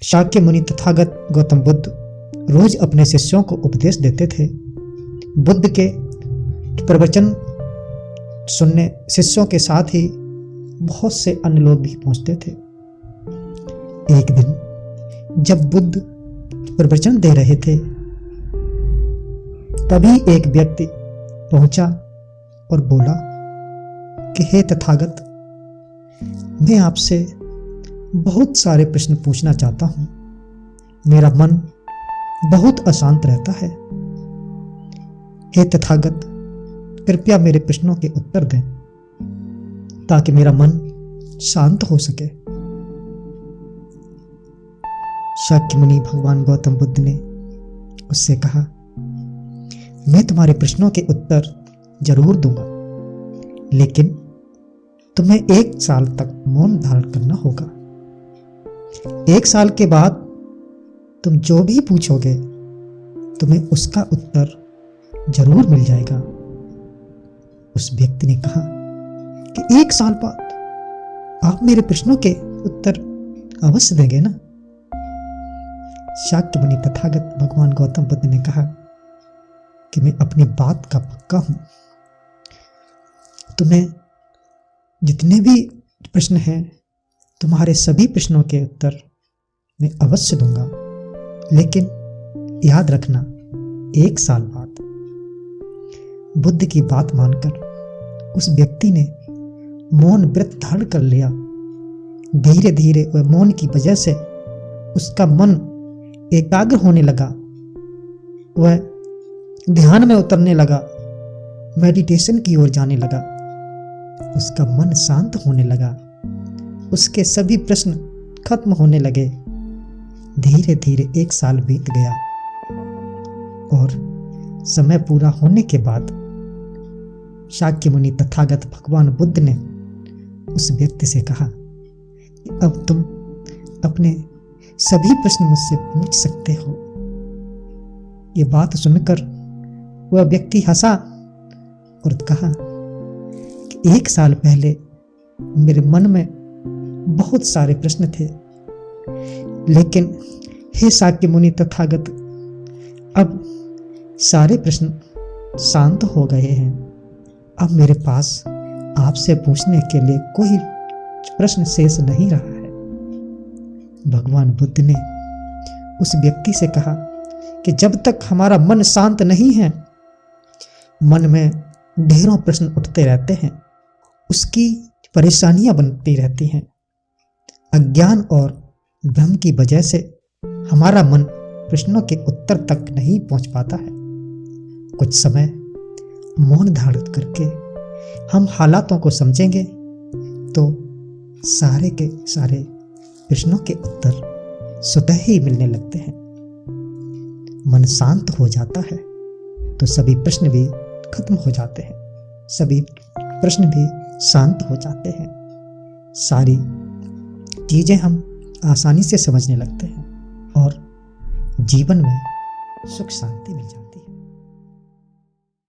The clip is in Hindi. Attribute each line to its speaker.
Speaker 1: शाक्य मुनि तथागत गौतम बुद्ध रोज अपने शिष्यों को उपदेश देते थे। बुद्ध के प्रवचन सुनने शिष्यों के साथ ही बहुत से अन्य लोग भी पहुंचते थे। एक दिन जब बुद्ध प्रवचन दे रहे थे, तभी एक व्यक्ति पहुंचा और बोला कि हे तथागत, मैं आपसे बहुत सारे प्रश्न पूछना चाहता हूं। मेरा मन बहुत अशांत रहता है। हे तथागत, कृपया मेरे प्रश्नों के उत्तर दें ताकि मेरा मन शांत हो सके। शाक्य मुनि भगवान गौतम बुद्ध ने उससे कहा, मैं तुम्हारे प्रश्नों के उत्तर जरूर दूंगा, लेकिन तुम्हें 1 साल तक मौन धारण करना होगा। 1 साल के बाद तुम जो भी पूछोगे, तुम्हें उसका उत्तर जरूर मिल जाएगा। उस व्यक्ति ने कहा कि 1 साल बाद आप मेरे प्रश्नों के उत्तर अवश्य देंगे ना? शाक्य मुनि तथागत भगवान गौतम बुद्ध ने कहा कि मैं अपनी बात का पक्का हूं। तुम्हें जितने भी प्रश्न हैं, तुम्हारे सभी प्रश्नों के उत्तर मैं अवश्य दूंगा, लेकिन याद रखना 1 साल बाद। बुद्ध की बात मानकर उस व्यक्ति ने मौन व्रत धारण कर लिया। धीरे धीरे वह मौन की वजह से उसका मन एकाग्र होने लगा। वह ध्यान में उतरने लगा, मेडिटेशन की ओर जाने लगा। उसका मन शांत होने लगा। उसके सभी प्रश्न खत्म होने लगे। धीरे धीरे 1 साल बीत गया और समय पूरा होने के बाद शाक्य मुनि तथागत भगवान बुद्ध ने उस व्यक्ति से कहा कि अब तुम अपने सभी प्रश्न मुझसे पूछ सकते हो। ये बात सुनकर वह व्यक्ति हंसा और कहा कि 1 साल पहले मेरे मन में बहुत सारे प्रश्न थे, लेकिन हे शाक्य मुनि तथागत, अब सारे प्रश्न शांत हो गए हैं। अब मेरे पास आपसे पूछने के लिए कोई प्रश्न शेष नहीं रहा है। भगवान बुद्ध ने उस व्यक्ति से कहा कि जब तक हमारा मन शांत नहीं है, मन में ढेरों प्रश्न उठते रहते हैं, उसकी परेशानियां बनती रहती हैं। अज्ञान और भ्रम की वजह से हमारा मन प्रश्नों के उत्तर तक नहीं पहुंच पाता है। कुछ समय मौन धारण करके हम हालातों को समझेंगे तो सारे के सारे प्रश्नों के उत्तर स्वतः ही मिलने लगते हैं। मन शांत हो जाता है तो सभी प्रश्न भी खत्म हो जाते हैं, सभी प्रश्न भी शांत हो जाते हैं। सारी चीजें हम आसानी से समझने लगते हैं और जीवन में सुख शांति मिल जाती है।